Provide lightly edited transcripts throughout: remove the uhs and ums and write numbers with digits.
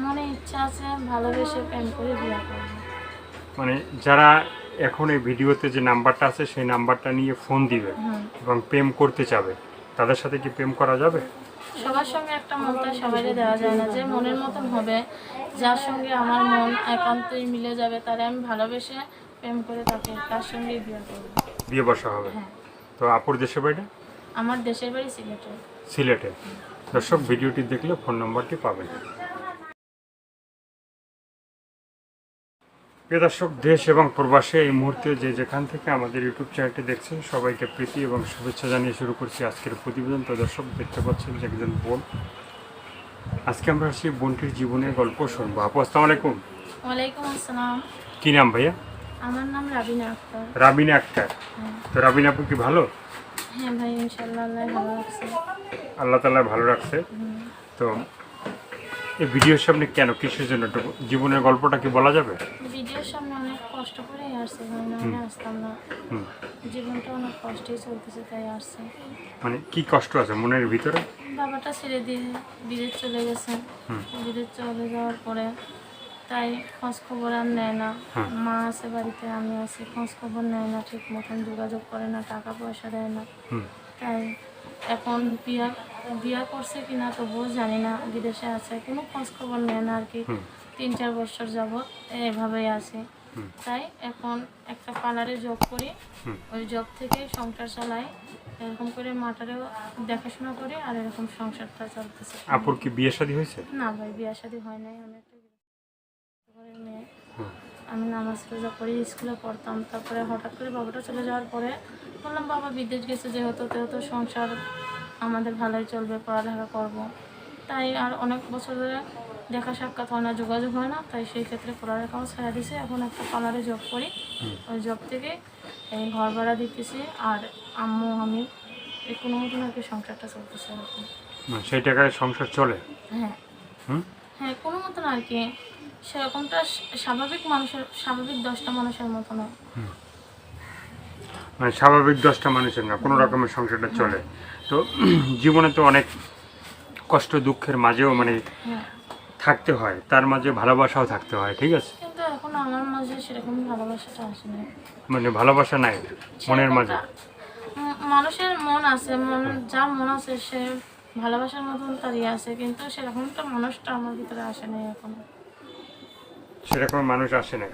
মনে ইচ্ছা আছে ভালোবেসে প্রেম করে বিয়ে করবো। মানে যারা এখন এই ভিডিওতে যে নাম্বারটা আছে সেই নাম্বারটা নিয়ে ফোন দিবে এবং প্রেম করতে চাবে, তাদের সাথে কি প্রেম করা যাবে? সবার সঙ্গে একটা মন তো সবাইকে দেওয়া যায় না, যে মনের মতন হবে, যার সঙ্গে আমার মন একান্তই মিলে যাবে তারে আমি ভালোবেসে প্রেম করে তার সঙ্গেই বিয়ে করবো। বিয়ে বসা হবে। হ্যাঁ। তো আপুর দেশের বাড়িটা? আমার দেশের বাড়ি সিলেটে। সিলেটে। দর্শক ভিডিওটি দেখলে ফোন নম্বরটি পাবেন। প্রিয় দর্শক, দেশ এবং প্রবাসে এই মুহূর্তে যে যেখান থেকে আমাদের ইউটিউব চ্যানেলটি দেখছেন সবাইকে প্রীতি এবং শুভেচ্ছা জানিয়ে শুরু করছি আজকের প্রতিবেদন। তো দর্শক দেখতে পাচ্ছেন যে একজন বোন, আজকে আমরা সেই বোনটির জীবনের গল্প শুনবো। আপু আসসালামু আলাইকুম। ওয়ালাইকুম আসসালাম। কি নাম ভাইয়া? আমার নাম রাবিনা আক্তার। রাবিনা আক্তার। তো রাবিনা আপু কি ভালো? হ্যাঁ ভাই, ইনশাল্লাহ আল্লাহ ভালো রাখছে। আল্লাহ তাআলা ভালো রাখছে। তো এই ভিডিওর সামনে কেন, কিসের জন্য, একটু জীবনের গল্পটা কি বলা যাবে? ভিডিওর সামনে অনেক কষ্ট করেই আসছে ভাই, না আসতাম না। জীবনটা অনেক কষ্টেই চলতেছে তাই আসছে। মানে কি কষ্ট আছে মনের ভিতরে? বাবাটা ছেড়ে দিয়ে বিদেশ চলে গেছে। বিদেশ চলে যাওয়ার পরে তাই খোঁজ খবর আর নেয় না। মা আছে বাড়িতে, আমি আছি, খোঁজ খবর নেয় না, ঠিক মতন যোগাযোগ করে না, টাকা পয়সা দেয় না। তাই এখন বিয়া করছে কিনা তবুও জানি না, বিদেশে আছে, কোনো খোঁজ খবর নেয় না আর কি। 3-4 বছর যাবৎ এভাবেই আছে। তাই এখন একটা পার্লারে জব করি, ওই জব থেকে সংসার চালাই, এরকম করে মাটারেও দেখাশোনা করি, আর এরকম সংসারটা চলতেছে। আপুর কি বিয়ে শাদী হয়েছে? না ভাই, বিয়ে শাদী হয় নাই। আমি একটা ঘরের মেয়ে। আমি নামাজ রোজা করি, স্কুলে পড়তাম। তারপরে হঠাৎ করে বাবাটা চলে যাওয়ার পরে বললাম বাবা বিদেশ গেছে যেহেতু, সংসার আমাদের ভালোই চলবে, পড়ালেখা করব। তাই আর অনেক বছর ধরে দেখা সাক্ষাৎ হয় না, যোগাযোগ হয় না, তাই সেই ক্ষেত্রে পড়ালেখাও ছেড়ে দিছে। এখন একটা পার্লারে জব করি, ওই জব থেকে এই ঘর ভাড়া দিতেছি, আর আম্মু আমি এই কোনো মতন আর কি সংসারটা চলতেছে এরকম। সেই টাকায় সংসার চলে? হ্যাঁ। হ্যাঁ, কোনো মতন আর কি, সেরকমটা স্বাভাবিক 10টা মানুষের মতো নয়। মানে স্বাভাবিক 10টা মানুষের না, কোনো রকমের সংসারটা চলে। তো জীবনে তো অনেক কষ্ট দুঃখের মাঝেও মানে থাকতে হয়, তার মাঝে ভালোবাসাও থাকতে হয়, ঠিক আছে? কিন্তু এখন আমার মাঝে সেরকম ভালোবাসাটা আসে না। মানে ভালোবাসা নাই মনের মাঝে? মানুষের মন আছে, যার মন আছে সে ভালোবাসার মতন তারই আছে, কিন্তু সেরকমটা মানুষটা আমার ভিতরে আসে নাই এখন। সেরকম মানুষ আসে না।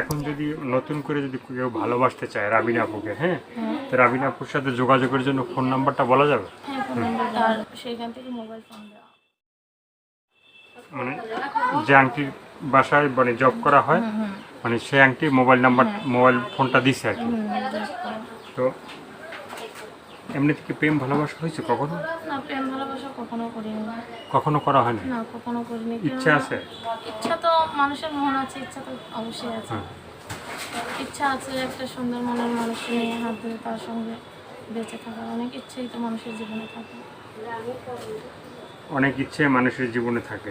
এখন যদি নতুন করে যদি কেউ ভালোবাসতে চায় রাবিনা আপুকে, হ্যাঁ, তো রাবিনা আপুর সাথে যোগাযোগের জন্য ফোন নাম্বারটা বলা যাবে? হ্যাঁ, ফোন নাম্বারটা, আর সেইখান থেকে মোবাইল ফোন দেওয়া। মানে যে আংটির বাসায় মানে জব করা হয়, মানে সেই আংটি মোবাইল ফোনটা দিচ্ছে আর কি। তো এমনি থেকে প্রেম ভালোবাসা হয়েছে কখনো? না, প্রেম ভালোবাসা কখনো করিনি। কখনো করা হয়নি? না, কখনো করিনি। ইচ্ছা আছে? ইচ্ছা তো মানুষের মন আছে, ইচ্ছা তো অবশ্যই আছে। ইচ্ছা আছে একটা সুন্দর মনের মানুষ নিয়ে হাত ধরে তার সঙ্গে বেঁচে থাকার, অনেক ইচ্ছেই তো মানুষের জীবনে থাকে। অনেক ইচ্ছে মানুষের জীবনে থাকে,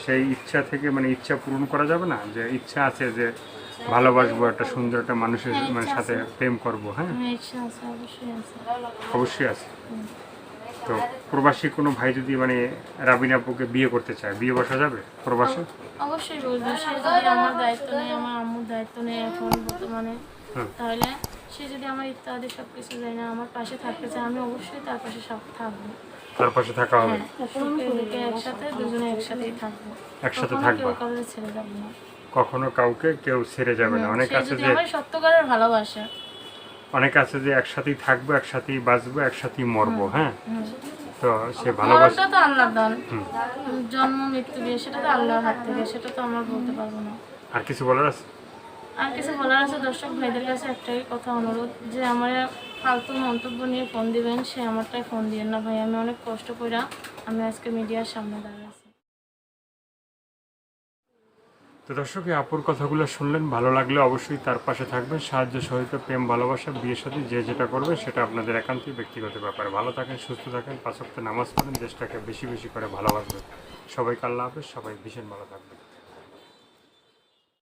সেই ইচ্ছা থেকে মানে ইচ্ছা পূরণ করা যাবে না? যে ইচ্ছা আছে যে ভালোবাসবো একটা সুন্দর একটা মানুষের মানে সাথে প্রেম করব, হ্যাঁ, ইচ্ছা আছে, অবশ্যই আছে। অবশ্যই আছে। তো প্রবাসী কোনো ভাই যদি মানে রাবিনা আপুকে বিয়ে করতে চায়, বিয়ে বসা যাবে প্রবাসে? অবশ্যই বলবো, সে যদি আমার দায়িত্ব নেই, আমার আম্মুর দায়িত্ব নেই এখন বর্তমানে, তাহলে সে যদি আমার ইত্যাদি সব কিছু দেয় না, আমার পাশে থাকতে চায়, আমি অবশ্যই তার পাশে সব থাকবো। তার পাশে থাকা হবে? একসাথে, দুজনে একসাথেই থাকবো, একসাথে থাকবো, কাউকে ছেড়ে যাবো না। কখনো কাউকে কেউ ছেড়ে যাবে না। অনেক আছে যে সত্যিকারের ভালোবাসা, অনেক আছে যে একসাথেই থাকবো, একসাথেই বাঁচবো, একসাথেই মরবো, হ্যাঁ। তো সে ভালোবাসা তো আল্লাহর দান, জন্ম মৃত্যু দিয়ে সেটা তো আল্লাহর হাত থেকে, সেটা তো আমরা বলতে পারবো না। আর কিছু বলার আছে? আর কিছু বলার আছে, দর্শক ভাইদের কাছে একটাই কথা অনুরোধ, যে আমার ফালতু মন্তব্য নিয়ে ফোন দিবেন, সে আমারটাই ফোন দিবেন না ভাই। আমি অনেক কষ্ট করে আমি আজকে মিডিয়ার সামনে দাঁড়িয়ে আছি। তো দর্শক, এই আপুর কথাগুলো শুনলেন, ভালো লাগলে অবশ্যই তার পাশে থাকবেন। সাহায্য সহযোগিতা, প্রেম ভালোবাসা, বিয়ের সাথে যে যেটা করবে সেটা আপনাদের একান্তই ব্যক্তিগত ব্যাপার। ভালো থাকেন, সুস্থ থাকেন, 5 ওয়াক্ত নামাজ পড়েন, দেশটাকে বেশি বেশি করে ভালোবাসবেন। সবাইকে আল্লাহ হাফেজ, সবাই ভীষণ ভালো থাকবেন।